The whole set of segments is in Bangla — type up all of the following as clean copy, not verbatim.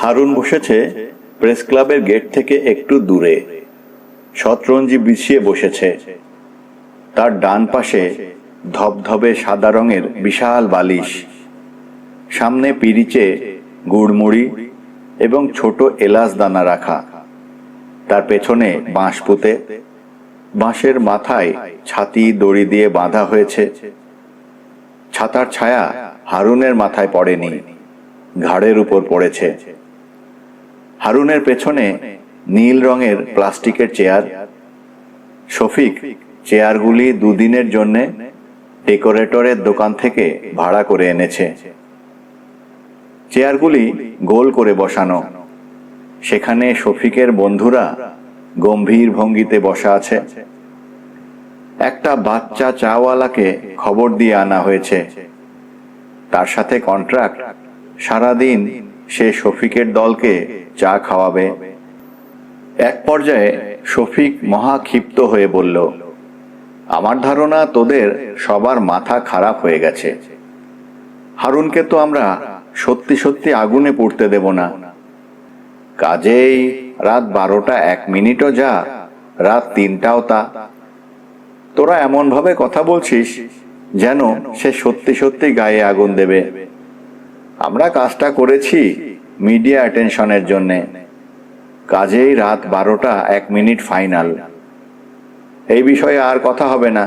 হারুন বসেছে প্রেস ক্লাবের গেট থেকে একটু দূরে। শতরঞ্জি বিছিয়ে বসেছে। তার ডান পাশে ধবধবে সাদা রঙের বিশাল বালিশ, সামনে পিরিচে গুড়মুড়ি এবং ছোট এলাচ দানা রাখা। তার পেছনে বাঁশ পুঁতে, বাঁশের মাথায় ছাতি দড়ি দিয়ে বাঁধা হয়েছে। ছাতার ছায়া হারুনের মাথায় পড়েনি, ঘাড়ের উপর পড়েছে। হারুনের পেছনে নীল রঙের প্লাস্টিকের চেয়ার। শফিক চেয়ারগুলি দুদিনের জন্য ডেকোরেটরের দোকান থেকে ভাড়া করে এনেছে। চেয়ারগুলি গোল করে বসানো। সেখানে শফিকের বন্ধুরা গম্ভীর ভঙ্গিতে বসা আছে। একটা বাচ্চা চাওয়ালাকে খবর দিয়ে আনা হয়েছে। তার সাথে কন্ট্রাক্ট, সারাদিন সে শফিকের দলকে চা খাওয়াবে। এক পর্যায়ে শফিক মহা ক্ষিপ্ত হয়ে বলল, আমার ধারণা তোদের সবার মাথা খারাপ হয়ে গেছে। হারুনকে তো আমরা সত্যি সত্যি আগুনে পুড়তে দেব না। কাজেই রাত 12টা 1 মিনিটও যা, রাত 3টাও তা। তোরা এমন ভাবে কথা বলছিস যেন সে সত্যি সত্যি গায়ে আগুন দেবে। আমরা কাজটা করেছি মিডিয়া অ্যাটেনশনের জন্যে। কাজেই রাত 12টা 1 মিনিট ফাইনাল। এই বিষয়ে আর কথা হবে না।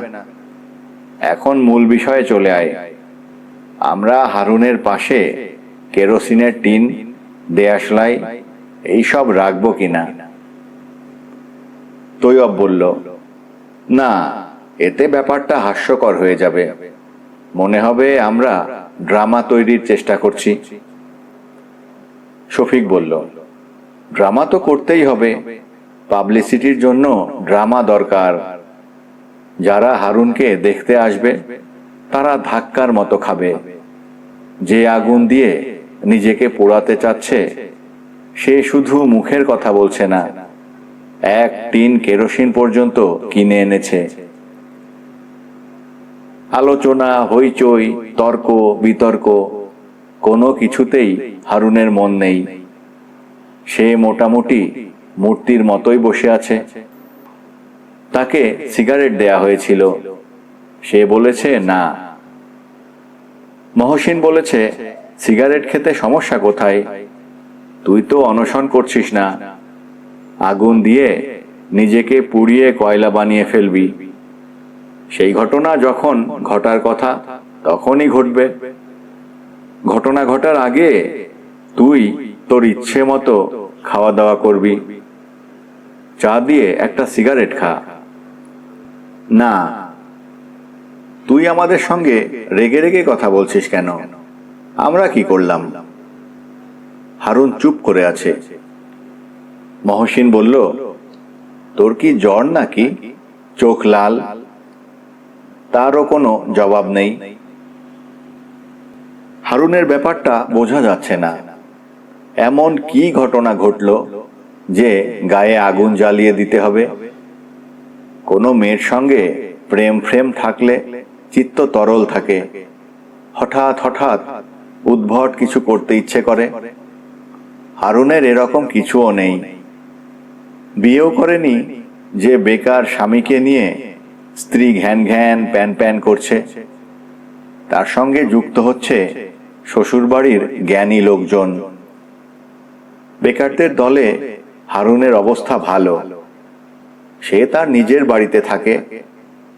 এখন মূল বিষয়ে চলে আয়। আমরা হারুনের পাশে কেরোসিনের টিন, দেয়াশলাই এইসব রাখবো কিনা? তৈয়ব বলল, না, এতে ব্যাপারটা হাস্যকর হয়ে যাবে। মনে হবে আমরা ড্রামা তৈরির চেষ্টা করছি। শফিক বলল, ড্রামা তো করতেই হবে। পাবলিসিটির জন্য ড্রামা দরকার। যারা হারুনকে দেখতে আসবে তারা ধাক্কার মতো খাবে। যে আগুন দিয়ে নিজেকে পোড়াতে চাচ্ছে সে শুধু মুখের কথা বলছে না, 1 টিন কেরোসিন পর্যন্ত কিনে এনেছে। আলোচনা, হইচই, তর্ক বিতর্ক কোনো কিছুতেই হারুনের মন নেই। সে মোটামুটি মূর্তির মতোই বসে আছে। তাকে সিগারেট দেয়া হয়েছিল, সে বলেছে না। মহসিন বলেছে, সিগারেট খেতে সমস্যা কোথায়? তুই তো অনশন করছিস না। আগুন দিয়ে নিজেকে পুড়িয়ে কয়লা বানিয়ে ফেলবি। সেই ঘটনা যখন ঘটার কথা তখনই ঘটবে। ঘটনা ঘটার আগে তুই তোর ইচ্ছে মতো খাওয়া দাওয়া করবি। চা দিয়ে একটা সিগারেট খা। না, তুই আমাদের সঙ্গে রেগে রেগে কথা বলছিস কেন? আমরা কি করলাম? হারুন চুপ করে আছে। মহসিন বলল, তোর কি জ্বর নাকি? চোখ লাল। তারও কোনো জবাব নেই। হারুনের ব্যাপারটা বোঝা যাচ্ছে না। এমন কি ঘটনা ঘটল যে গায়ে আগুন জ্বালিয়ে দিতে হবে? কোনো মেয়ের সঙ্গে প্রেম ফ্রেম থাকলে চিত্ত তরল থাকে, হঠাৎ হঠাৎ উদ্ভট কিছু করতে ইচ্ছে করে। হারুনের এরকম কিছুও নেই। বিয়েও করেনি যে বেকার স্বামীকে নিয়ে স্ত্রী ঘ্যান ঘ্যান প্যান প্যান করছে। তার সঙ্গে যুক্ত হচ্ছে শ্বশুরবাড়ির জ্ঞানী লোকজন। বেকারদের দলে হারুনের অবস্থা ভালো। সে তার নিজের বাড়িতে থাকে,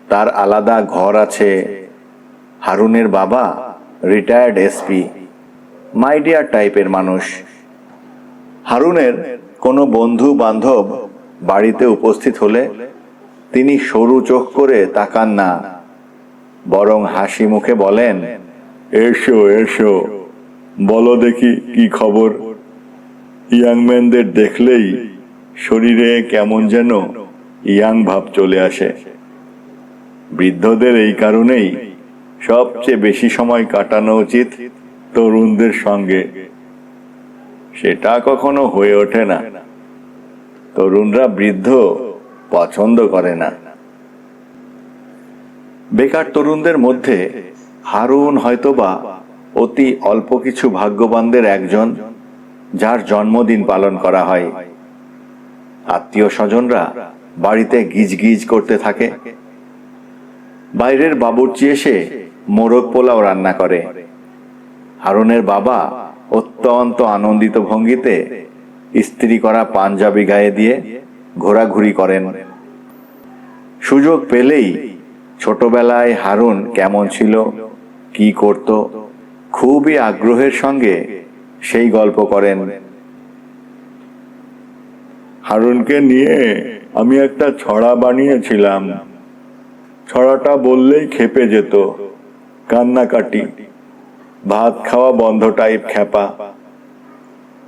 তার আলাদা ঘর আছে। হারুনের বাবা রিটায়ার্ড এসপি, মাইডিয়ার টাইপের মানুষ। হারুনের কোনো বন্ধু বান্ধব বাড়িতে উপস্থিত হলে তিনি সরু চোখ করে তাকান না, বরং হাসি মুখে বলেন, এসো এসো, বলো দেখি কি খবর। ইয়াংম্যানদের দেখলেই শরীরে কেমন যেন ইয়াং ভাব চলে আসে। বৃদ্ধদের এই কারণেই সবচেয়ে বেশি সময় কাটানো উচিত তরুণদের সঙ্গে। সেটা কখনো হয়ে ওঠে না। তরুণরা বৃদ্ধ পছন্দ করে না। বেকার তরুণদের মধ্যে হারুন হয়তোবা অতি অল্প কিছু ভাগ্যবানদের একজন। যার জন্মদিন পালন করা হয়। আত্মীয় স্বজনরা বাড়িতে গিজগিজ করতে থাকে। বাইরের বাবুর্চি এসে মোরগ পোলাও রান্না করে। হারুনের বাবা অত্যন্ত আনন্দিত ভঙ্গিতে ইস্ত্রি করা পাঞ্জাবি গায়ে দিয়ে ঘোরাঘুরি করেন। সুযোগ পেলেই ছোটবেলায় হারুন কেমন ছিল, কি করত, খুবই আগ্রহের সঙ্গে সেই গল্প করেন। হারুনকে নিয়ে আমি একটা ছড়া বানিয়েছিলাম। ছড়াটা বললেই খেপে যেত, কান্নাকাটি, ভাত খাওয়া বন্ধ টাইপ খ্যাপা,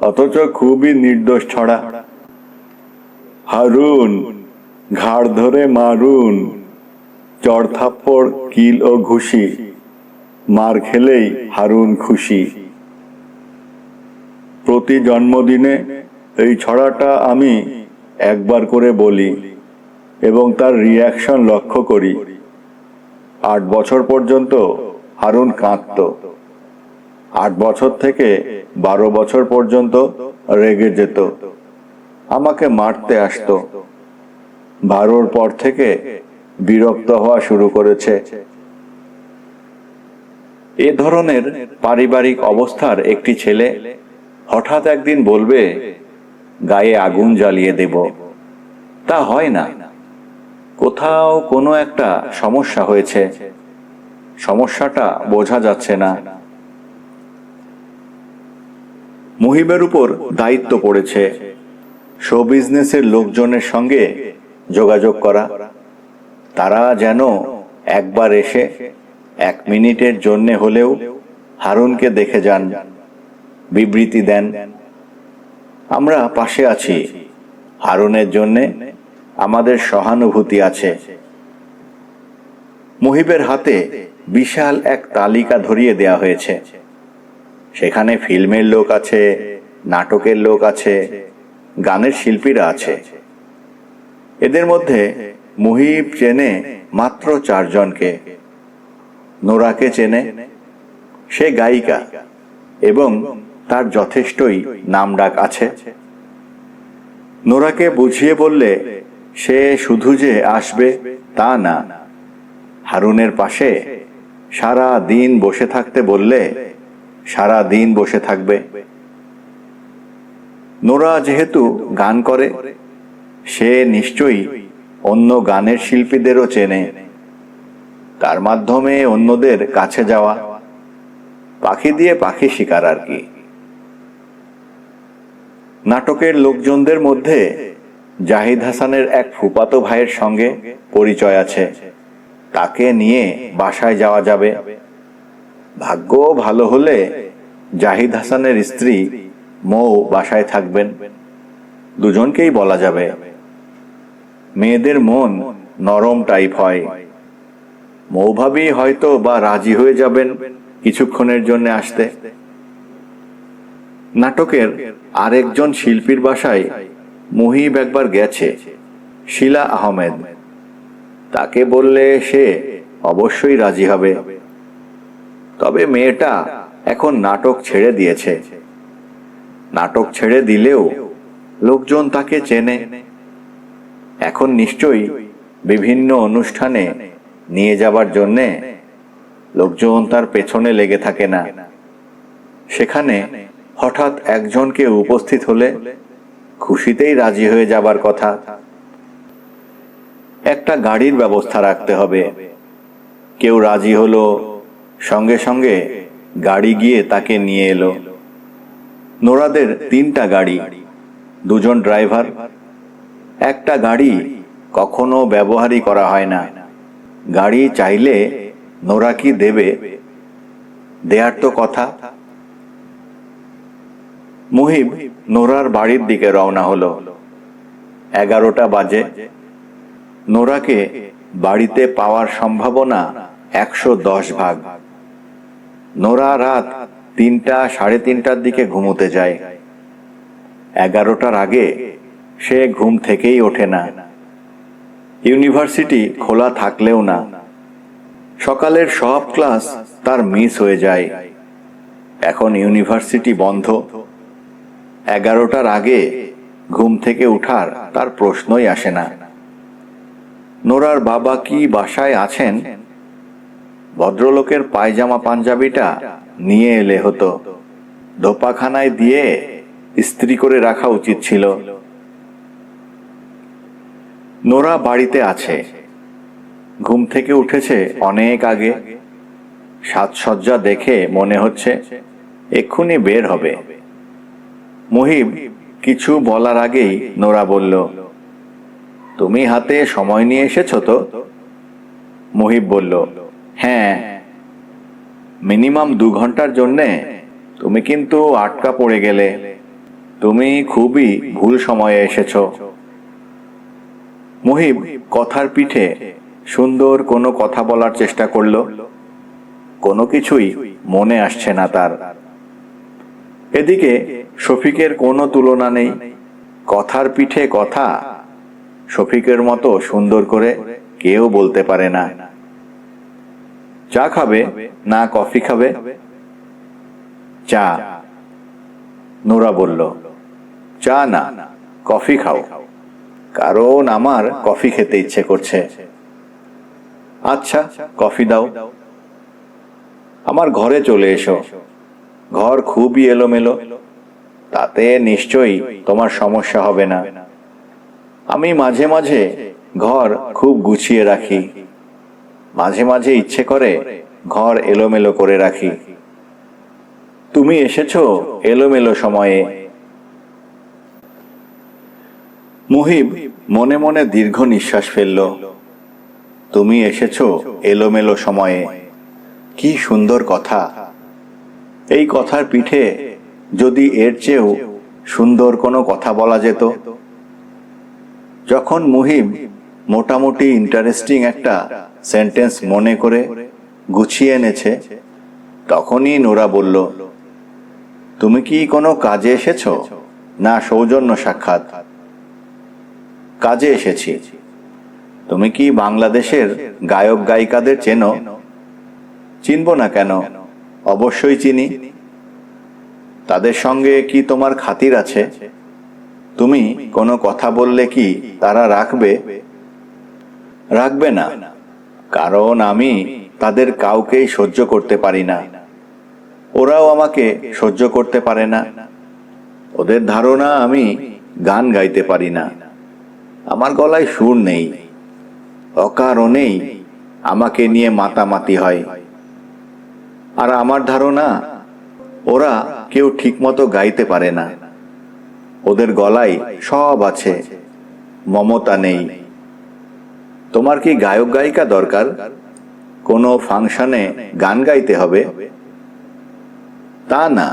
অথচ খুবই নির্দোষ ছড়া। হারুন ঘাড় ধরে মারুন, চড় থাপ্পড় কিল ও ঘুষি, মার খেলেই হারুন খুশি। প্রতি জন্মদিনে এই ছড়াটা আমি একবার করে বলি এবং তার রিয়াকশন লক্ষ্য করি। 8 বছর পর্যন্ত হারুন কাঁদত। 8 বছর থেকে 12 বছর পর্যন্ত রেগে যেত, আমাকে মারতে আসতো। 12-র পর থেকে বিরক্ত হওয়া শুরু করেছে। এ ধরনের পারিবারিক অবস্থার একটি ছেলে হঠাৎ একদিন বলবে, গায়ে আগুন জ্বালিয়ে দেব। তা হয় না। কোথাও কোনো একটা সমস্যা হয়েছে, সমস্যাটা বোঝা যাচ্ছে না। মুহিবের উপর দায়িত্ব পড়েছে শো বিজনেসের লোকজনের সঙ্গে যোগাযোগ করা। তারা যেন একবার এসে 1 মিনিটের জন্য হলেও হারুনকে দেখে যান, বিবৃতি দেন, আমরা পাশে আছি, হারুনের জন্যে আমাদের সহানুভূতি আছে। মুহিবের হাতে বিশাল এক তালিকা ধরিয়ে দেয়া হয়েছে। সেখানে ফিল্মের লোক আছে, নাটকের লোক আছে, গানের শিল্পীরা আছে। এদের মধ্যে মুহিব চেনে মাত্র 4 জনকে। নোরাকে চেনে, সে গায়িকা এবং তার যথেষ্টই নামডাক আছে। নোরাকে বুঝিয়ে বললে সে শুধু যে আসবে তা না, হারুনের পাশে সারা দিন বসে থাকতে বললে সারা দিন বসে থাকবে। নোরা যেহেতু গান করে, সে নিশ্চয়ই অন্য গানের শিল্পীদেরও চেনে। তার মাধ্যমে অন্যদের কাছে যাওয়া, পাখি দিয়ে পাখি শিকার আর কি। নাটকের লোকজনদের মধ্যে জাহিদ হাসানের এক ফুফাতো ভাইয়ের সঙ্গে পরিচয় আছে। তাকে নিয়ে বাসায় যাওয়া যাবে। ভাগ্য ভালো হলে জাহিদ হাসানের স্ত্রী মৌ বাসায় থাকবেন। দুজনকেই বলা যাবে। মেয়েদের মন নরম টাইপ হয়। মৌ ভাবি হয়তো বা রাজি হয়ে যাবেন কিছুক্ষণের জন্য আসতে। নাটকের আরেকজন শিল্পীর বাসায় মুহিব একবার গেছে, শিলা আহমেদ। তাকে বললে সে অবশ্যই রাজি হবে। তবে মেয়েটা এখন নাটক ছেড়ে দিয়েছে। নাটক ছেড়ে দিলেও লোকজন তাকে চেনে। এখন নিশ্চয়ই বিভিন্ন অনুষ্ঠানে নিয়ে যাবার জন্যে লোকজন তার পেছনে লেগে থাকে না। সেখানে হঠাৎ একজনকে উপস্থিত হলে খুশিতেই রাজি হয়ে যাবার কথা। একটা গাড়ির ব্যবস্থা রাখতে হবে। কেউ রাজি হলো, সঙ্গে সঙ্গে গাড়ি গিয়ে তাকে নিয়ে এলো। নোরাদের 3টা গাড়ি, 2 জন ড্রাইভার। একটা গাড়ি কখনো ব্যবহারই করা হয় না। গাড়ি চাইলে নোরা কি দেবে? দেয়ার তো কথা। মুহিব নোরার বাড়ির দিকে রওনা হলো। 11টা বাজে। নোরাকে বাড়িতে পাওয়ার সম্ভাবনা 110 ভাগ। নোরা রাত 3টা সাড়ে 3টার দিকে ঘুমোতে যায়। 11টার আগে সে ঘুম থেকেই ওঠে না। ইউনিভার্সিটি খোলা থাকলেও না। সকালের সব ক্লাস তার মিস হয়ে যায়। এখন ইউনিভার্সিটি বন্ধ। 11টার আগে ঘুম থেকে উঠার তার প্রশ্নই আসে না। নোরার বাবা কি বাসায় আছেন? ভদ্রলোকের পায়জামা পাঞ্জাবিটা নিয়ে এলে হতো, ধোপাখানায় দিয়ে ইস্ত্রি করে রাখা উচিত ছিল। নোরা বাড়িতে আছে, ঘুম থেকে উঠেছে অনেক আগে। সাজসজ্জা দেখে মনে হচ্ছে এক্ষুনি বের হবে। মুহিব কিছু বলার আগেই নোরা বলল, তুমি হাতে সময় নিয়ে এসেছো তো? মুহিব বলল, হ্যাঁ। মিনিমাম 2 ঘন্টার জন্যে তুমি কিন্তু আটকা পড়ে গেলে। তুমি খুবই ভুল সময়ে এসেছো। মুহিব কথার পিঠে সুন্দর কোনো কথা বলার চেষ্টা করল, কোনো কিছুই মনে আসছে না তার। এদিকে শফিকের কোনো তুলনা নেই, কথার পিঠে কথা শফিকের মতো সুন্দর করে কেউ বলতে পারে না। চা খাবে না কফি খাবে? চা। নোরা বলল, চা না, কফি খাও, কারণ আমার কফি খেতে ইচ্ছে করছে। আচ্ছা, কফি দাও। আমার ঘরে চলে এসো, ঘর খুবই এলোমেলো, তাতে নিশ্চয়ই তোমার সমস্যা হবে না। আমি মাঝে মাঝে ঘর খুব গুছিয়ে রাখি, মাঝে মাঝে ইচ্ছে করে ঘর এলোমেলো করে রাখি। তুমি এসেছো এলোমেলো সময়ে। মুহিব মনে মনে দীর্ঘ নিঃশ্বাস ফেলল। তুমি এসেছো এলোমেলো সময়ে, কি সুন্দর কথা। এই কথার পিঠে যদি এর চেয়েও সুন্দর কোনো কথা বলা যেত। যখন মুহিব মোটামুটি ইন্টারেস্টিং একটা সেন্টেন্স মনে করে গুছিয়ে এনেছে, তখনই নোরা বলল, তুমি কি কোনো কাজে এসেছো না সৌজন্য সাক্ষাৎ? কাজে এসেছি। তুমি কি বাংলাদেশের গায়ক গায়িকাদের চেনো? চিনব না কেন, অবশ্যই চিনি। তাদের সঙ্গে কি তোমার খাতির আছে? তুমি কোনো কথা বললে কি তারা রাখবে? রাখবে না, কারণ আমি তাদের কাউকেই সহ্য করতে পারি না, ওরাও আমাকে সহ্য করতে পারে না। ওদের ধারণা আমি গান গাইতে পারি না, আমার গলায় সুর নেই, অকারণেই আমাকে নিয়ে মাতামাতি হয়। আর আমার ধারণা ওরা কেউ ঠিকমতো গাইতে পারে না, ওদের গলায় সব আছে, মমতা নেই। তোমার কি গায়ক গায়িকা দরকার? কোনো ফাংশনে গান গাইতে হবে? তা না।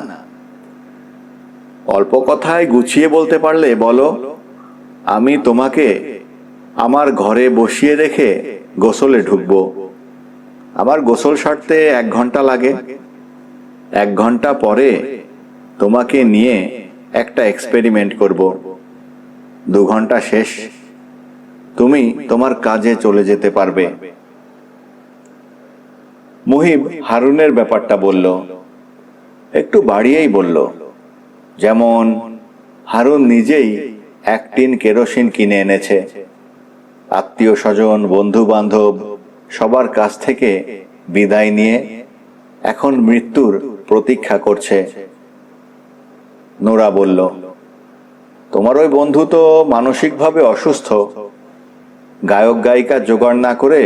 অল্প কথায় গুছিয়ে বলতে পারলে বলো, আমি তোমাকে আমার ঘরে বসিয়ে রেখে গোসলে ঢুকবো। আমার গোসল সারতে 1 ঘন্টা লাগে। 1 ঘন্টা পরে তোমাকে নিয়ে একটা এক্সপেরিমেন্ট করব। 2 ঘন্টা শেষ, তুমি তোমার কাজে চলে যেতে পারবে। মুহিব হারুনের ব্যাপারটা বলল, একটু বাড়িয়েই বলল। যেমন হারুন নিজেই 1 টিন কেরোসিন কিনে এনেছে, আত্মীয় স্বজন বন্ধু বান্ধব সবার কাছ থেকে বিদায় নিয়ে এখন মৃত্যুর প্রতীক্ষা করছে। নোরা বলল, তোমার ওই বন্ধু তো মানসিকভাবে অসুস্থ, গায়ক গায়িকা জোগাড় না করে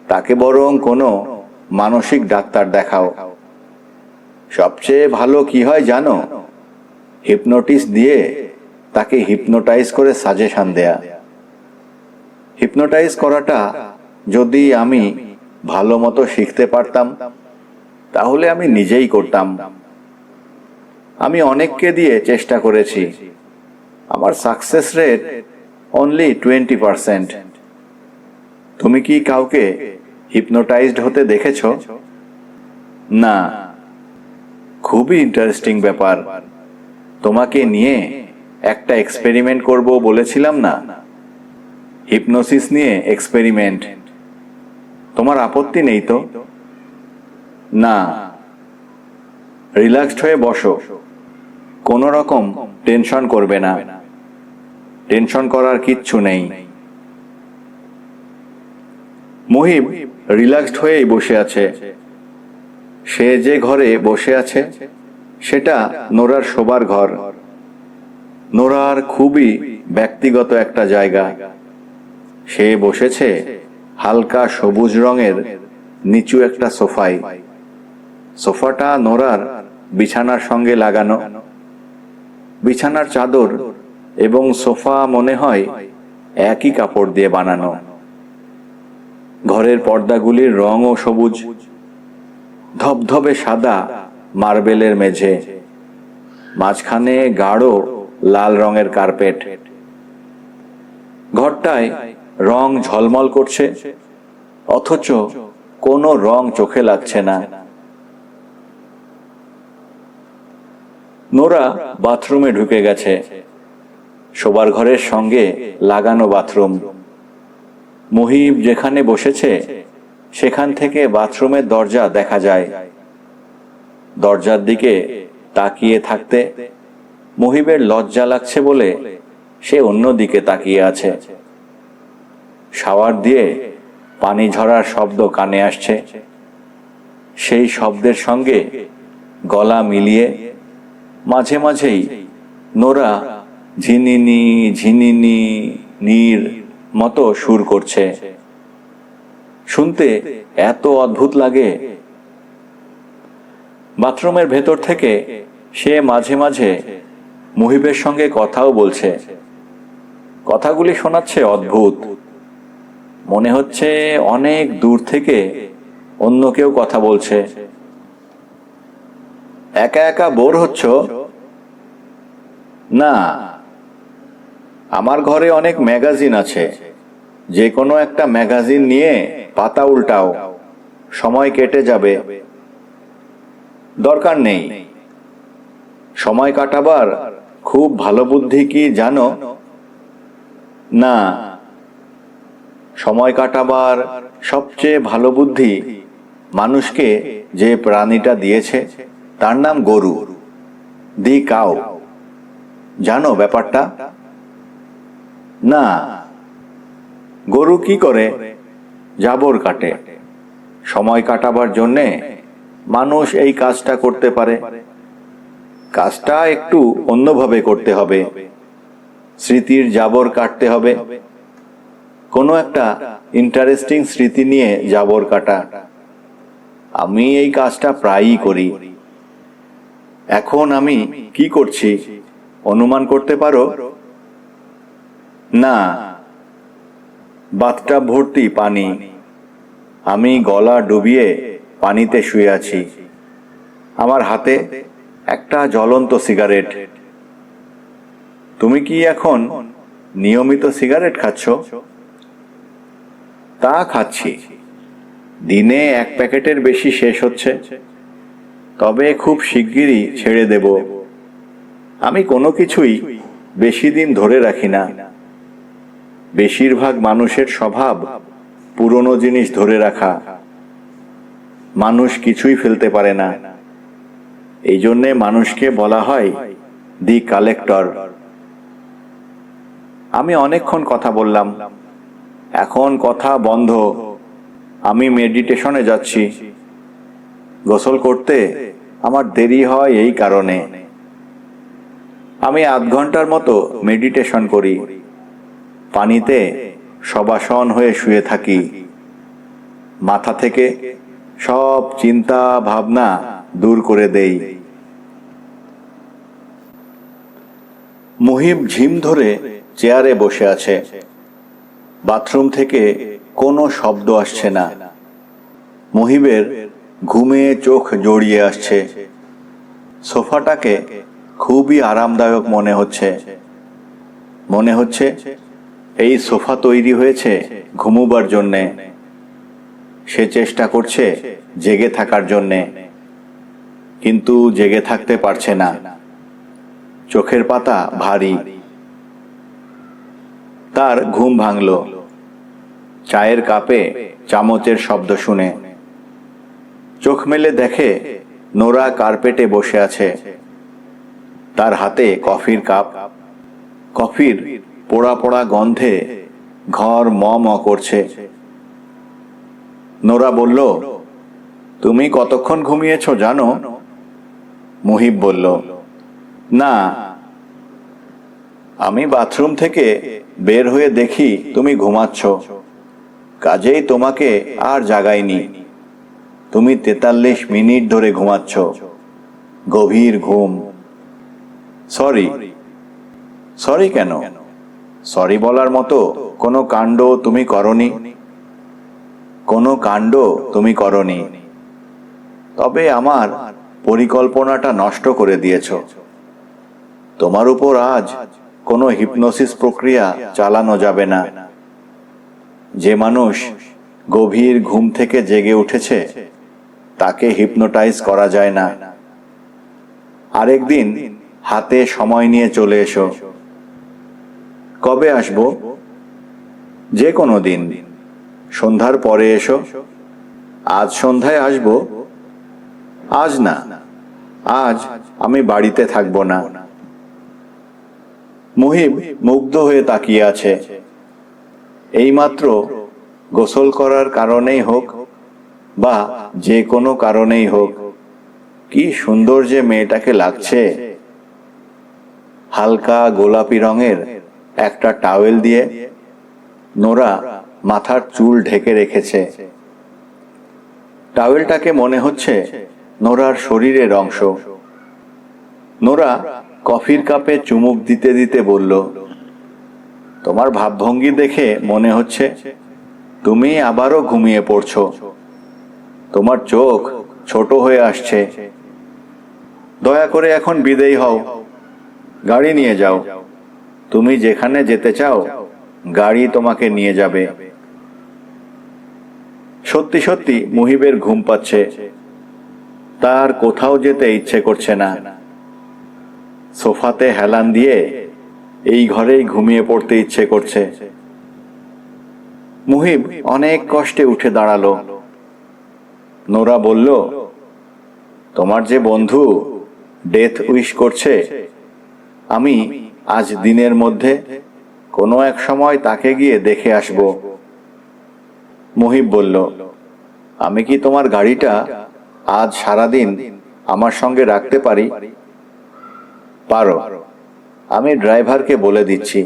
তাকে বরং কোনো মানসিক ডাক্তার দেখাও। সবচেয়ে ভালো কি হয় জানো? হিপনোটিস দিয়ে তাকে হিপনোটাইজ করে সাজেশন দেয়া। হিপনোটাইজ করাটা যদি আমি ভালো মতো শিখতে পারতাম, তাহলে আমি নিজেই করতাম। আমি অনেককে দিয়ে চেষ্টা করেছি, আমার সাকসেস রেট অনলি 20%। তুমি কি কাউকে হিপনোটাইজড হতে দেখেছো? না। খুবই ইন্টারেস্টিং ব্যাপার। তোমাকে নিয়ে একটা এক্সপেরিমেন্ট করব বলেছিলাম না, হিপনোসিস নিয়ে এক্সপেরিমেন্ট। তোমার আপত্তি নেই তো? না। রিল্যাক্সড হয়ে বসো, কোনো রকম টেনশন করবে না, টেনশন করার কিচ্ছু নেই। মুহিব রিল্যাক্সড হয়েই বসে আছে। সে যে ঘরে বসে আছে সেটা নোরার শোবার ঘর। নোরার খুবই ব্যক্তিগত একটা জায়গা। সে বসেছে হালকা সবুজ রঙের নিচু একটা সোফায়। সোফাটা নোরার বিছানার সঙ্গে লাগানো। বিছানার চাদর এবং সোফা মনে হয় একই কাপড় দিয়ে বানানো। ঘরের পর্দাগুলির রঙও সবুজ। ধবধবে সাদা মার্বেলের মেঝে, মাঝখানে গাঢ় লাল রঙের কার্পেট। ঘরটায় রং ঝলমল করছে, অথচ কোনো রং চোখে লাগছে না। নোরা বাথরুমে ঢুকে গেছে। শোবার ঘরের সঙ্গে লাগানো বাথরুম। মুহিব যেখানে বসেছে সেখান থেকে বাথরুমের দরজা দেখা যায়। দরজার দিকে তাকিয়ে থাকতে মুহিবের লজ্জা লাগছে বলে সে অন্যদিকে তাকিয়ে আছে। শাওয়ার দিয়ে পানি ঝরার শব্দ কানে আসছে। সেই শব্দের সঙ্গে গলা মিলিয়ে মাঝে মাঝেই নোরা ঝিনিনি ঝিনিনি নীর মতো সুর করছে। শুনতে এত অদ্ভুত লাগে। বাথরুমের ভেতর থেকে সে মাঝে মাঝে মুহিবের সঙ্গে কথাও বলছে। কথাগুলি শোনাচ্ছে অদ্ভুত। মনে হচ্ছে অনেক দূর থেকে অন্য কেউ কথা বলছে। একা একা বোর হচ্ছ? না, আমার ঘরে অনেক ম্যাগাজিন আছে। যে কোনো একটা ম্যাগাজিন নিয়ে পাতা উল্টাও, সময় কেটে যাবে। দরকার নেই। সময় কাটাবার খুব ভালো বুদ্ধি কি জানো? না, সময় কাটাবার সবচেয়ে ভালো বুদ্ধি মানুষকে যে প্রাণীটা দিয়েছে তার নাম গরু, দি কাউ। জানো ব্যাপারটা? না। গরু কি করে? জাবর কাটে। সময় কাটাবার জন্যে মানুষ এই কাজটা করতে পারে। কাজটা একটু অন্যভাবে করতে হবে। স্মৃতির জাবর কাটতে হবে। কোনো একটা ইন্টারেস্টিং স্মৃতি নিয়ে জাবর কাটা। আমি এই কাজটা প্রায়ই করি। এখন আমি কি করছি অনুমান করতে পারো? না। বাথটাব ভর্তি পানি। আমি গলা ডুবিয়ে পানিতে শুয়ে আছি। আমার হাতে একটা জ্বলন্ত সিগারেট। তুমি কি এখন নিয়মিত সিগারেট খাচ্ছ? তা খাচ্ছি। দিনে 1 প্যাকেটের বেশি শেষ হচ্ছে। তবে খুব শিগগিরই ছেড়ে দেব। আমি কোনো কিছুই বেশি দিন ধরে রাখি না। বেশিরভাগ মানুষের স্বভাব পুরনো জিনিস ধরে রাখা। মানুষ কিছুই ফেলতে পারে না। এই জন্যে মানুষকে বলা হয় দি কালেক্টর। আমি অনেকক্ষণ কথা বললাম। এখন কথা বন্ধ। আমি মেডিটেশনে যাচ্ছি। গোসল করতে আমার দেরি হয় এই কারণে। আমি আধ ঘন্টার মতো মেডিটেশন করি। পানিতে শবাসন হয়ে শুয়ে থাকি। মাথা থেকে সব চিন্তা ভাবনা দূর করে দেই। মুহিব ঝিম ধরে চেয়ারে বসে আছে। বাথরুম থেকে কোনো শব্দ আসছে না। মুহিবের ঘুমে চোখ জড়িয়ে আসছে। সোফাটাকে খুবই আরামদায়ক মনে হচ্ছে। মনে হচ্ছে এই সোফা তৈরি হয়েছে ঘুমোবার জন্যে। সে চেষ্টা করছে জেগে থাকার জন্যে, কিন্তু জেগে থাকতে পারছে না। চোখের পাতা ভারী। তার ঘুম ভাঙল চায়ের কাপে চামচের শব্দ শুনে। চোখ মেলে দেখে নোরা কার্পেটে বসে আছে। তার হাতে কফির কাপ। কফির পোড়া পোড়া গন্ধে ঘর ম ম করছে। নোরা বলল, তুমি কতক্ষণ ঘুমিয়েছো জানো? মুহিব বলল, না। আমি বাথরুম থেকে বের হয়ে দেখি তুমি ঘুমাচ্ছ, কাজেই তোমাকে আর জাগাইনি। তুমি 43 মিনিট ধরে ঘুমাচ্ছ, গভীর ঘুম। সরি। সরি কেন? সরি বলার মতো কোনো কাণ্ড তুমি করনি। কোনো কাণ্ড তুমি করনি, তবে আমার পরিকল্পনাটা নষ্ট করে দিয়েছ। তোমার উপর আজ কোনো হিপনোসিস প্রক্রিয়া চালানো যাবে না। যে মানুষ গভীর ঘুম থেকে জেগে উঠেছে তাকে হিপনোটাইজ করা যায় না। আরেকদিন হাতে সময় নিয়ে চলে এসো। কবে আসবো? যে কোনো দিন। সন্ধ্যার পরে এসো। আজ সন্ধ্যায় আসবো? আজ না, আজ আমি বাড়িতে থাকবো না। মুহিব মুগ্ধ হয়ে তাকিয়ে আছে। এইমাত্র গোসল করার কারণেই হোক বা যে কোনো কারণেই হোক, কি সুন্দর যে মেয়েটাকে লাগছে। হালকা গোলাপি রঙের একটা টাওয়েল দিয়ে নোরা মাথার চুল ঢেকে রেখেছে। টাওয়েলটাকে মনে হচ্ছে নোরার শরীরের অংশ। নোরা কফির কাপে চুমুক দিতে দিতে বলল, তোমার ভাবভঙ্গি দেখে মনে হচ্ছে তুমি আবারও ঘুমিয়ে পড়ছো। তোমার চোখ ছোট হয়ে আসছে। দয়া করে এখন বিদেয় হও। গাড়ি নিয়ে যাও। তুমি যেখানে যেতে চাও গাড়ি তোমাকে নিয়ে যাবে। সত্যি সত্যি মুহিবের ঘুম পাচ্ছে। তার কোথাও যেতে ইচ্ছে করছে না। সোফাতে হেলান দিয়ে এই ঘরেই ঘুমিয়ে পড়তে ইচ্ছে করছে। মুহিব অনেক কষ্টে উঠে দাঁড়ালো। নোরা বলল, তোমার যে বন্ধু ডেথ উইশ করছে, আমি আজ দিনের মধ্যে কোনো এক সময় তাকে গিয়ে দেখে আসব। মুহিব বলল, আমি কি তোমার গাড়িটা আজ সারাদিন আমার সঙ্গে রাখতে পারি? পারো, আমি ড্রাইভারকে বলে দিচ্ছি।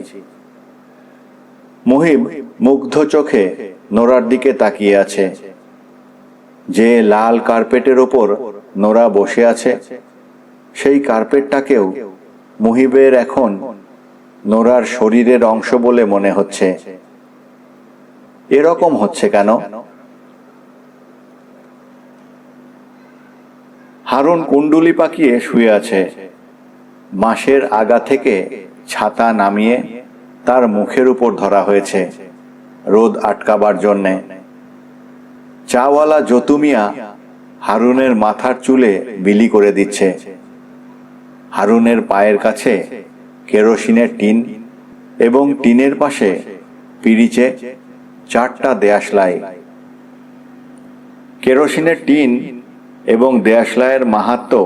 মুহিব মুগ্ধ চোখে নোরার দিকে তাকিয়ে আছে। যে লাল কার্পেটের ওপর নোরা বসে আছে, সেই কার্পেটটাকেও মুহিবের এখন নোরার শরীরের অংশ বলে মনে হচ্ছে। এরকম হচ্ছে কেন? হারুন কুণ্ডুলি পাকিয়ে শুয়ে আছে। মাসের আগা থেকে ছাতা নামিয়ে তার মুখের উপর ধরা হয়েছে রোদ আটকাবার জন্যে। চাওয়ালা যতুমিয়া হারুনের মাথার চুলে বিলি করে দিচ্ছে। হারুনের পায়ের কাছে কেরোসিনের টিন এবং টিনের পাশে পিরিচে 4টা দেয়াশলাই। কেরোসিনের টিন এবং দেয়াশলাইয়ের মাহাত্ম্য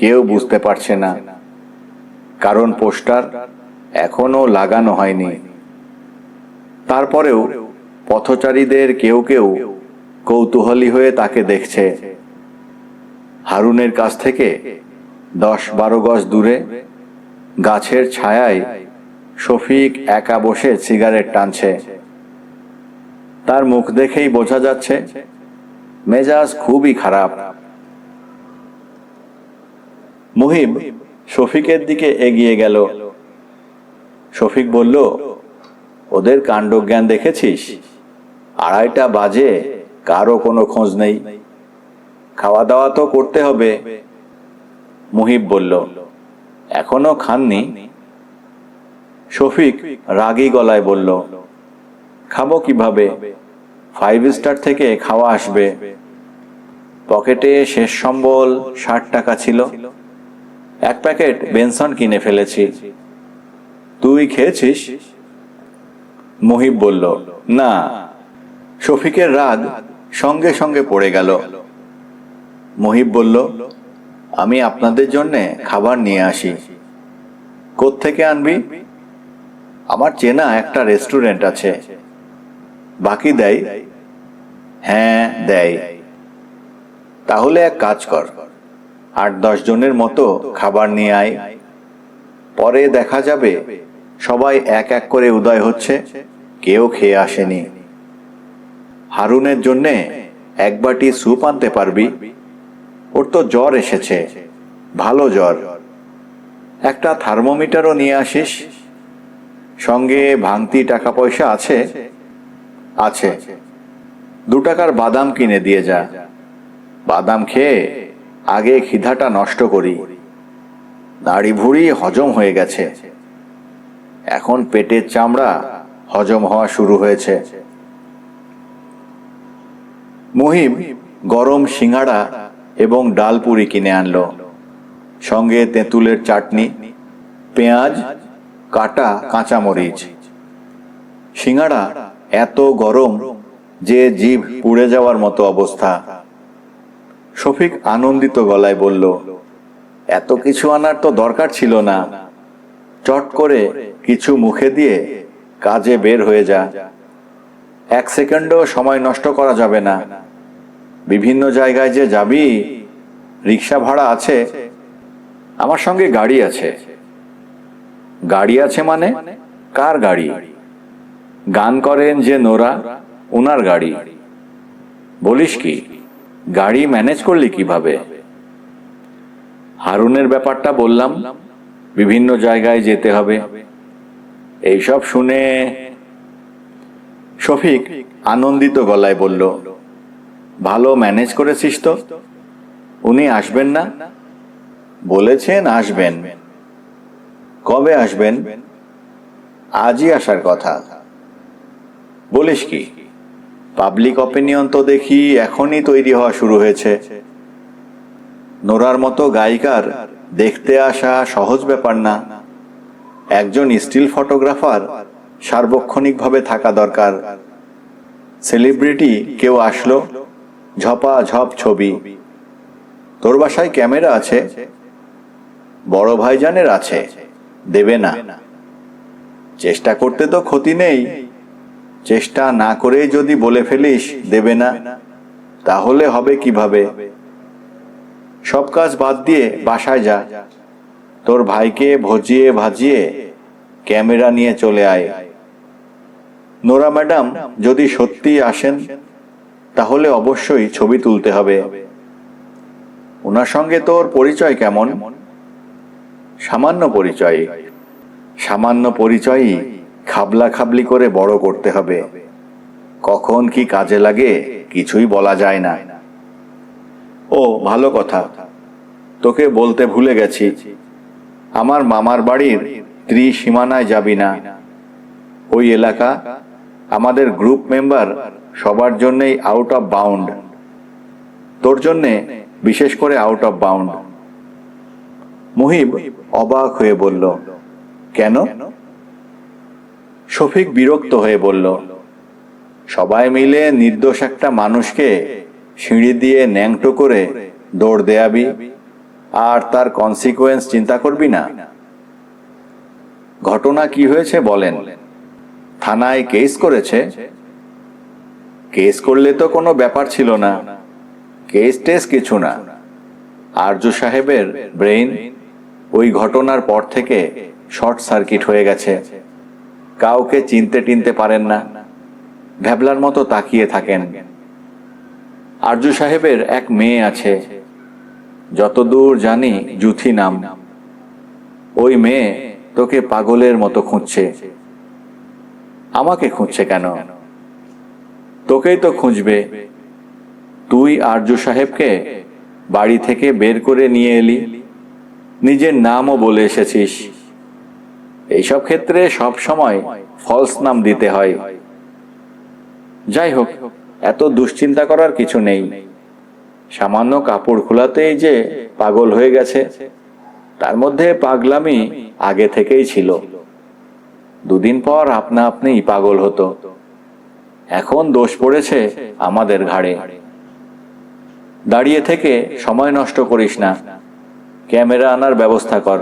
কেউ বুঝতে পারছে না, কারণ পোস্টার এখনো লাগানো হয়নি। তারপরেও পথচারীদের কেউ কেউ কৌতূহলী হয়ে তাকে দেখছে। হারুনের কাছ থেকে 10-12 গজ দূরে গাছের ছায়ায় শফিক একা বসে সিগারেট টানছে। তার মুখ দেখেই বোঝা যাচ্ছে মেজাজ খুবই খারাপ। মুহিব শফিকের দিকে এগিয়ে গেল। শফিক বলল, ওদের কাণ্ডজ্ঞান দেখেছিস? 2:30 বাজে, কারো কোনো খোঁজ নেই। খাওয়া দাওয়া তো করতে হবে। মুহিব বলল, এখনো খাননি? শফিক রাগী গলায় বলল, খাবো কিভাবে? 5 স্টার থেকে খাওয়া আসবে। পকেটে শেষ সম্বল 60 টাকা ছিল। 1 প্যাকেট বেনসন কিনে ফেলেছি। তুই খেয়েছিস? মুহিব বলল, না। শফিকের রাগ সঙ্গে সঙ্গে পড়ে গেল। মুহিব বলল, আমি আপনাদের জন্য খাবার নিয়ে আসি। কোত্থেকে আনবি? আমার চেনা একটা রেস্টুরেন্ট আছে। বাকি দেয়? হ্যাঁ, দেয়। তাহলে এক কাজ কর, 8-10 জনের মতো খাবার নিয়ে আয়। পরে দেখা যাবে সবাই এক এক করে উদয় হচ্ছে, কেউ খেয়ে আসেনি। হারুনের জন্যে এক বাটি স্যুপ আনতে পারবি? ওর তো জ্বর এসেছে, ভালো জ্বর। একটা থার্মোমিটারও নিয়ে আসিস। সঙ্গে ভাঙতি টাকা পয়সা আছে? আছে। 2 টাকার বাদাম কিনে দিয়ে যা। বাদাম খেয়ে আগে খিদাটা নষ্ট করি। নাড়ি ভুড়ি হজম হয়ে গেছে, এখন পেটের চামড়া হজম হওয়া শুরু হয়েছে। মুহিব গরম সিঙ্গাড়া এবং ডাল পুরি কিনে আনলো, সঙ্গে তেঁতুলের চাটনি, পেঁয়াজ, কাটা কাঁচামরিচ। সিঙ্গাড়া এত গরম যে জিভ পুড়ে যাওয়ার মতো অবস্থা। শফিক আনন্দিত গলায় বলল, এত কিছু আনার তো দরকার ছিল না। চট করে কিছু মুখে দিয়ে কাজে বের হয়ে যা। 1 সেকেন্ডও সময় নষ্ট করা যাবে না। বিভিন্ন জায়গায় যে যাবি, রিক্সা ভাড়া আছে? আমার সঙ্গে গাড়ি আছে। গাড়ি আছে মানে? কার গাড়ি? গান করেন যে নোরা, ওনার গাড়ি। বলিস কি, গাড়ি ম্যানেজ করলি কিভাবে? হারুনের ব্যাপারটা বললাম, বিভিন্ন জায়গায় যেতে হবে। এইসব শুনে শফিক আনন্দিত গলায় বলল, ভালো ম্যানেজ করেছিস তো। উনি আসবেন না? বলেছেন আসবেন। কবে আসবেন? আজই আসার কথা। বলিস কি, পাবলিক অপিনিয়ন তো দেখি এখনই তৈরি হওয়া শুরু হয়েছে। নোরার মতো গায়িকার দেখতে আসা সহজ ব্যাপার না। একজন স্টিল ফটোগ্রাফার সার্বক্ষণিকভাবে থাকা দরকার। সেলিব্রিটি কেউ আসলো, ঝপাঝপ ছবি। তোর বাসায় ক্যামেরা আছে? বড় ভাইজানের আছে, দেবে না। চেষ্টা করতে তো ক্ষতি নেই। চেষ্টা না করেই যদি বলে ফেলিস দেবে না, তাহলে হবে কিভাবে? সব কাজ বাদ দিয়ে বাসায় যা। তোর ভাইকে ভজিয়ে ভাজিয়ে ক্যামেরা নিয়ে চলে আয়। নোরা ম্যাডাম যদি সত্যি আসেন, তাহলে অবশ্যই ছবি তুলতে হবে। ওনার সঙ্গে তোর পরিচয় কেমন? সামান্য পরিচয়। সামান্য পরিচয়ই খাবলা খাবলি করে বড় করতে হবে। কখন কি কাজে লাগে কিছুই বলা যায় না। ও ভালো কথা, তোকে বলতে ভুলে গেছি, আমার মামার বাড়ির ত্রিসীমানায় যাবি না। ওই এলাকা আমাদের গ্রুপ মেম্বার সবার জন্যই আউট অফ বাউন্ড। তোর জন্যে বিশেষ করে আউট অফ বাউন্ড। মুহিব অবাক হয়ে বলল, কেন? শফিক বিরক্ত হয়ে বলল, সবাই মিলে নির্দোষ একটা মানুষকে সিঁড়ি দিয়ে ন্যাংটো করে দৌড় দেয়াবি, আর তার কনসিকুয়েন্স চিন্তা করবি না? ঘটনা কি হয়েছে বলেন। থানায় কেস করেছে? কেস করলে তো কোনো ব্যাপার ছিল না। কেস টেস কিছু না। আরজু সাহেবের ব্রেইন ওই ঘটনার পর থেকে শর্ট সার্কিট হয়ে গেছে। কাউকে চিনতে টিনতে পারেন না, ভ্যাবলার মতো তাকিয়ে থাকেন। আরজু সাহেবের এক মেয়ে আছে, যতদূর জানি জুথি নাম। ওই মেয়ে তোকে পাগলের মতো খুঁজছে। আমাকে খুঁজছে কেন? তোকেই তো খুঁজবে। তুই আরজু সাহেবকে বাড়ি থেকে বের করে নিয়ে এলি, নিজের নামও বলে এসেছিস। এইসব ক্ষেত্রে সব সময় ফলস নাম দিতে হয়। যাই হোক, এত দুশ্চিন্তা করার কিছু নেই। সামান্য কাপড় খোলাতেই যে পাগল হয়ে গেছে, তার মধ্যে পাগলামি আগে থেকেই ছিল। 2 দিন পর আপনা আপনিই পাগল হতো। এখন দোষ পড়েছে আমাদের ঘাড়ে। দাঁড়িয়ে থেকে সময় নষ্ট করিস না, ক্যামেরা আনার ব্যবস্থা কর।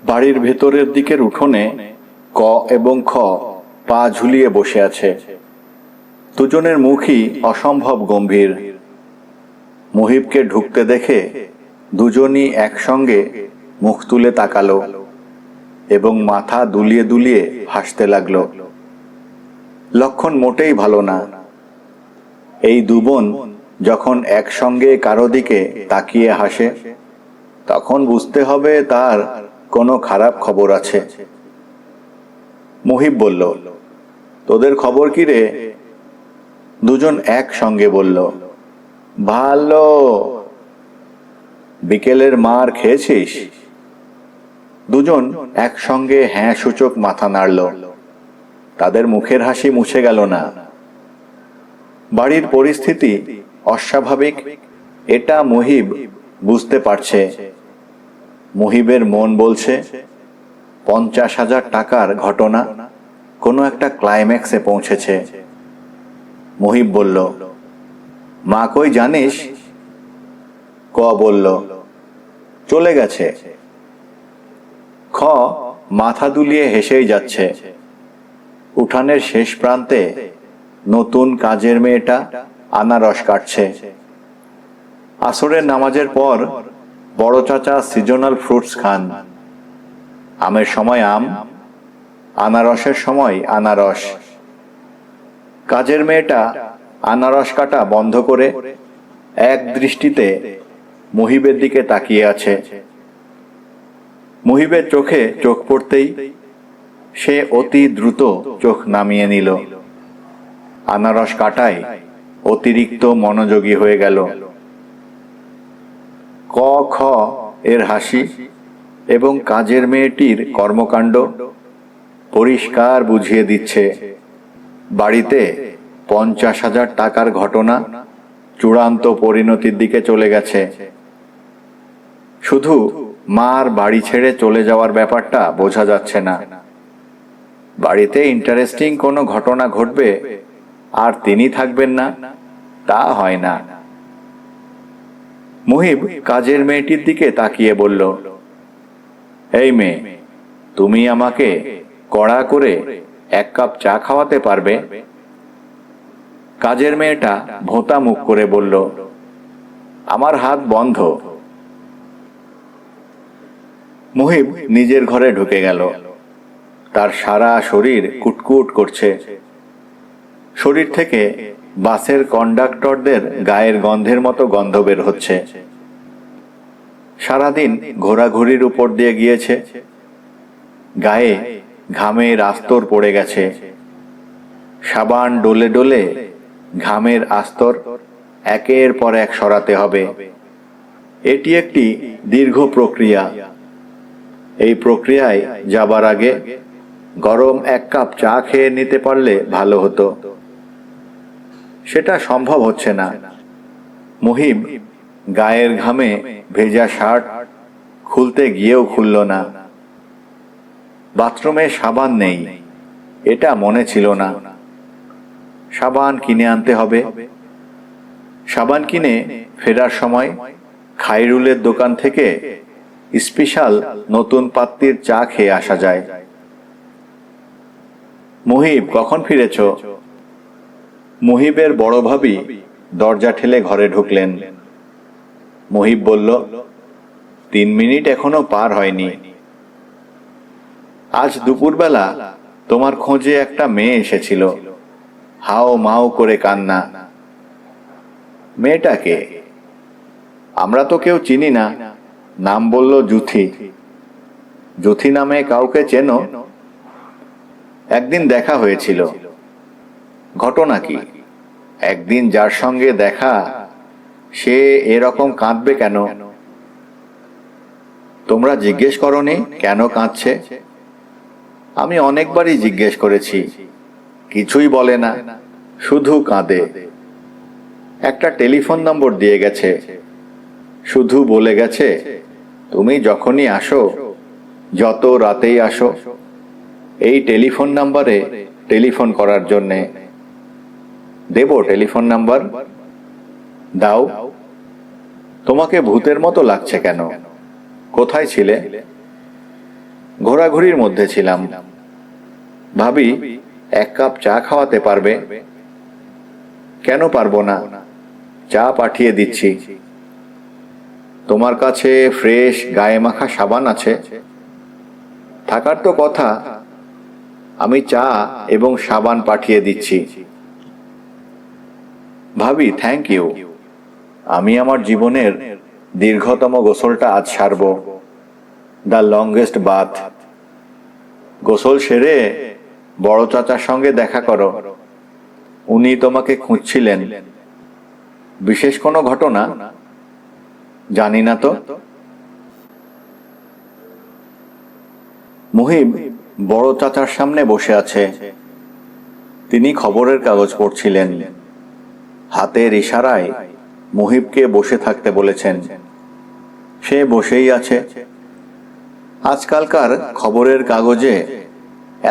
বাড়ির ভেতরের দিকের উঠোনে ক এবং খ পা ঝুলিয়ে বসে আছে। দুজনের মুখই অসম্ভব গম্ভীর। মুহিবকে ঢুকতে দেখে দুজনই একসঙ্গে মুখ তুলে তাকালো এবং মাথা দুলিয়ে দুলিয়ে হাসতে লাগলো। লক্ষণ মোটেই ভালো না। এই দুবোন যখন একসঙ্গে কারো দিকে তাকিয়ে হাসে, তখন বুঝতে হবে তার কোনো খারাপ খবর আছে। মুহিব বলল, তোদের খবর কি রে? দুজন একসঙ্গে বলল, ভালো। বিকেলের মার খেয়েছিস? দুজন একসঙ্গে হ্যাঁ সূচক মাথা নাড়ল। তাদের মুখের হাসি মুছে গেল না। বাড়ির পরিস্থিতি অস্বাভাবিক, এটা মুহিব বুঝতে পারছে। মুহিবের মন বলছে 50,000 টাকার ঘটনা কোনো একটা ক্লাইম্যাক্সে পৌঁছেছে। মুহিব বলল, মা কই জানিস? ক বলল, চলে গেছে। খ মাথা দুলিয়ে হেসেই যাচ্ছে। উঠানের শেষ প্রান্তে নতুন কাজের মেয়েটা আনারস কাটছে। আসরের নামাজের পর বড় চাচা সিজনাল ফ্রুটস খান। আমের সময় আম, আনারসের সময় আনারস। কাজের মেয়েটা আনারস কাটা বন্ধ করে এক দৃষ্টিতে মুহিবের দিকে তাকিয়ে আছে। মুহিবের চোখে চোখ পড়তেই সে অতি দ্রুত চোখ নামিয়ে নিল। আনারস কাটায় অতিরিক্ত মনোযোগী হয়ে গেল। ক খ এর হাসি এবং কাজের মেয়েটির কর্মকাণ্ড পরিষ্কার বুঝিয়ে দিচ্ছে বাড়িতে 50,000 টাকার ঘটনা চূড়ান্ত পরিণতির দিকে চলে গেছে। শুধু মার বাড়ি ছেড়ে চলে যাওয়ার ব্যাপারটা বোঝা যাচ্ছে না। বাড়িতে ইন্টারেস্টিং কোনো ঘটনা ঘটবে আর তিনি থাকবেন না, তা হয় না। মুহিব কাজের মেয়েটির দিকে তাকিয়ে বলল, এই মেয়ে, তুমি আমাকে কড়া করে 1 কাপ চা খাওয়াতে পারবে? কাজের মেয়েটা ভোঁতা মুখ করে বলল, আমার হাত বন্ধ। মুহিব নিজের ঘরে ঢুকে গেল। তার সারা শরীর কুটকুট করছে। শরীর থেকে বাসের কন্ডাক্টরদের গায়ের গন্ধের মতো গন্ধ বের হচ্ছে। সারাদিন ঘোরাঘুরির উপর দিয়ে গিয়েছে। গায়ে ঘামের আস্তর পড়ে গেছে। সাবান ডলে ডলে ঘামের আস্তর একের পর এক সরাতে হবে। এটি একটি দীর্ঘ প্রক্রিয়া। এই প্রক্রিয়ায় যাবার আগে গরম 1 কাপ চা খেয়ে নিতে পারলে ভালো হতো। সেটা সম্ভব হচ্ছে না। মুহিব গায়ের ঘামে ভেজা শার্ট খুলতে গিয়েও খুলল না। বাথরুমে সাবান নেই, এটা মনে ছিল না। সাবান কিনে আনতে হবে। সাবান কিনে ফেরার সময় খাইরুলের দোকান থেকে স্পেশাল নতুন পাত্তির চা খেয়ে আসা যায়। মুহিব, কখন ফিরেছ? মুহিবের বড় ভাবি দরজা ঠেলে ঘরে ঢুকলেন। মুহিব বলল, 3 মিনিট এখনো পার হয়নি। আজ দুপুরবেলা তোমার খোঁজে একটা মেয়ে এসেছিল, হাও মাও করে কান্না। মেয়েটাকে? আমরা তো কেউ চিনি না। নাম বলল জুথি। জুথি নামে কাউকে চেনো? একদিন দেখা হয়েছিল। ঘটনা কি? একদিন যার সঙ্গে দেখা সে এরকম কাঁদবে কেন? তোমরা জিজ্ঞেস করনি কেন কাঁদছে? আমি অনেকবারই জিজ্ঞেস করেছি, কিছুই বলে না, শুধু কাঁদে। একটা টেলিফোন নম্বর দিয়ে গেছে, শুধু বলে গেছে তুমি যখনই আসো, যত রাতেই আসো, এই টেলিফোন নাম্বারে টেলিফোন করার জন্যে। দেব টেলিফোন নাম্বার? দাও। তোমাকে ভূতের মতো লাগছে কেন? কোথায় ছিলে? ঘোরাঘুরির মধ্যে ছিলাম। ভাবি, এক কাপ চা খাওয়াতে পারবে? কেন পারবো না, চা পাঠিয়ে দিচ্ছি। তোমার কাছে ফ্রেশ গায়ে মাখা সাবান আছে? থাকার তো কথা। আমি চা এবং সাবান পাঠিয়ে দিচ্ছি। ভাবি, থ্যাংক ইউ। আমি আমার জীবনের দীর্ঘতম গোসলটা আজ সারব, দ্য লংগেস্ট বাথ। গোসল সেরে বড় চাচার সঙ্গে দেখা করো, উনি তোমাকে খুঁজছিলেন। বিশেষ কোনো ঘটনা? জানি না তো। মুহিব বড় চাচার সামনে বসে আছে। তিনি খবরের কাগজ পড়ছিলেন। হাতের ইশারায় মুহিবকে বসে থাকতে বলেছেন। সে বসেই আছে। আজকালকার খবরের কাগজে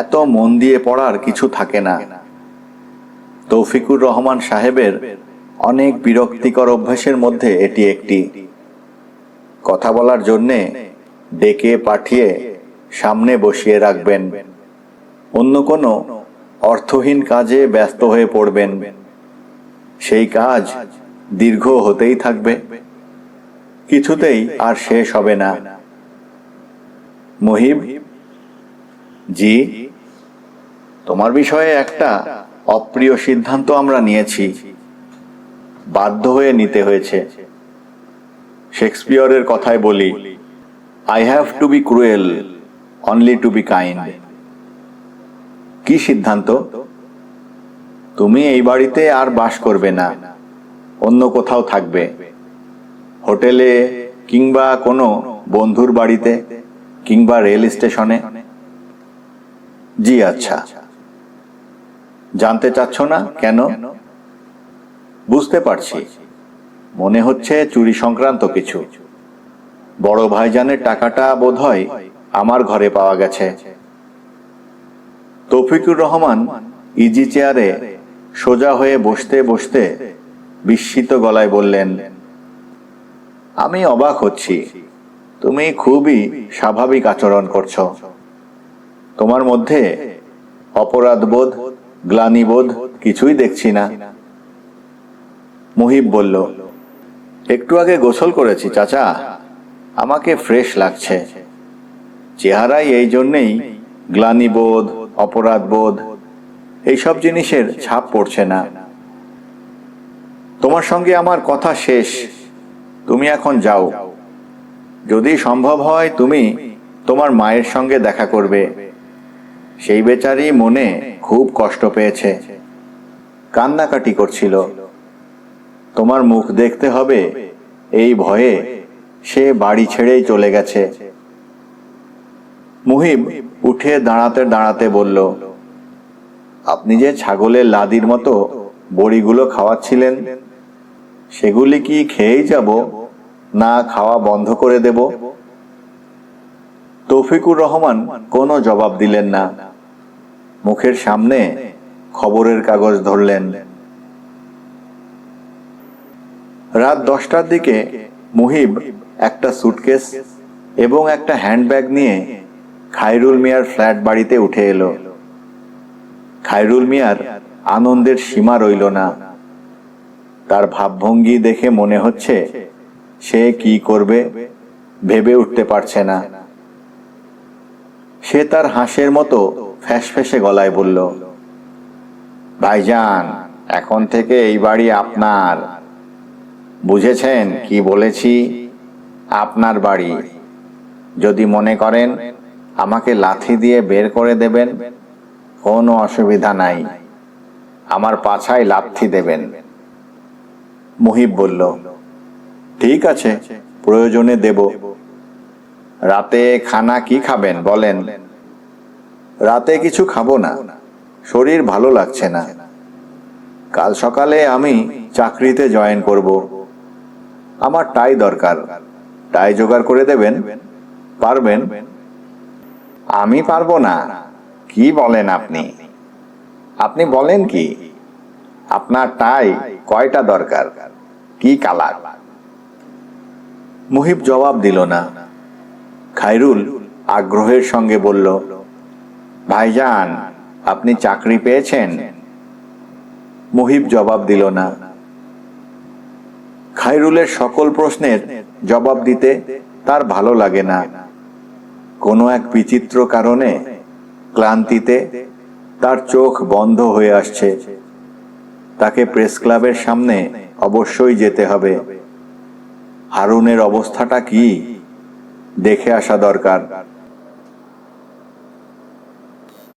এত মন দিয়ে পড়ার কিছু থাকে না। তৌফিকুর রহমান সাহেবের অনেক বিরক্তিকর অভ্যাসের মধ্যে এটি একটি। কথা বলার জন্যে ডেকে পাঠিয়ে সামনে বসিয়ে রাখবেন, অন্য কোনো অর্থহীন কাজে ব্যস্ত হয়ে পড়বেন। সেই কাজ দীর্ঘ হতেই থাকবে, কিছুতেই আর শেষ হবে না। মুহিব, জি? তোমার বিষয়ে একটা অপ্রিয় সিদ্ধান্ত আমরা নিয়েছি, বাধ্য হয়ে নিতে হয়েছে। শেক্সপিয়রের কথায় বলি, I have to be cruel only to be kind. কি সিদ্ধান্ত? তুমি এই বাড়িতে আর বাস করবে না, অন্য কোথাও থাকবে, হোটেলে কিংবা কোনো বন্ধুর বাড়িতে কিংবা রেল স্টেশনে। জি আচ্ছা। জানতে চাচ্ছ না কেন? বুঝতে পারছি, মনে হচ্ছে চুরি সংক্রান্ত কিছু। বড় ভাইজানের টাকাটা বোধহয় আমার ঘরে পাওয়া গেছে। তৌফিকুর রহমান ইজি চেয়ারে সোজা হয়ে বসতে বসতে বিস্মিত গলায় বললেন, আমি অবাক হচ্ছি। তুমি খুবই স্বাভাবিক আচরণ করছো। তোমার মধ্যে অপরাধবোধ, গ্লানিবোধ কিছুই দেখছি না। মুহিব বলল, একটু আগে গোসল করেছি চাচা, আমাকে ফ্রেশ লাগছে। চেহারায় এই জন্যেই গ্লানিবোধ, অপরাধবোধ এইসব জিনিসের ছাপ পড়ছে না। তোমার সঙ্গে আমার কথা শেষ, তুমি এখন যাও। যদি সম্ভব হয় তুমি তোমার মায়ের সঙ্গে দেখা করবে। সেই বেচারি মনে খুব কষ্ট পেয়েছে, কান্নাকাটি করছিল। তোমার মুখ দেখতে হবে এই ভয়ে সে বাড়ি ছেড়েই চলে গেছে। মুহিব উঠে দাঁড়াতে দাঁড়াতে বলল, আপনি যে ছাগলের লাদির মতো বড়িগুলো খাওয়াচ্ছিলেন, সেগুলি কি খেয়েই যাব না খাওয়া বন্ধ করে দেব? তৌফিকুর রহমান কোনো জবাব দিলেন না। মুখের সামনে খবরের কাগজ ধরলেন। রাত 10টার দিকে মুহিব একটা সুটকেস এবং একটা হ্যান্ডব্যাগ নিয়ে খায়রুল মিয়ার ফ্ল্যাট বাড়িতে উঠে এলো। খায়রুল মিয়ার আনন্দের সীমা রইল না। তার ভাবভঙ্গি দেখে মনে হচ্ছে সে কি করবে ভেবে উঠতে পারছে না। সে তার হাঁসের মতো ফ্যাসফ্যাসে গলায় বলল, ভাইজান, এখন থেকে এই বাড়ি আপনার। বুঝেছেন কি বলেছি? আপনার বাড়ি। যদি মনে করেন আমাকে লাথি দিয়ে বের করে দেবেন, কোনো অসুবিধা নাই, আমার পাছায় লাথি দেবেন। মুহিব বলল, ঠিক আছে, প্রয়োজনে দেব। রাতে খানা কি খাবেন বলেন? রাতে কিছু খাবো না, শরীর ভালো লাগছে না। কাল সকালে আমি চাকরিতে জয়েন করব। আমার টাই দরকার, টাই জোগাড় করে দেবেন? পারবেন? আমি পারবো না। কি বলেন আপনি? আপনি বলেন কি? আপনার টাই কয়টা দরকার, কি কালার? মুহিব জবাব দিল না। খায়রুল আগ্রহের সঙ্গে বলল, ভাইজান, আপনি চাকরি পেয়েছেন? মুহিব জবাব দিল না। খায়রুলের সকল প্রশ্নের জবাব দিতে তার ভালো লাগে না। কোনো এক বিচিত্র কারণে ক্লান্তিতে তার চোখ বন্ধ হয়ে আসছে। তাকে প্রেস ক্লাবের সামনে অবশ্যই যেতে হবে। হারুনের অবস্থাটা কি দেখে আসা দরকার।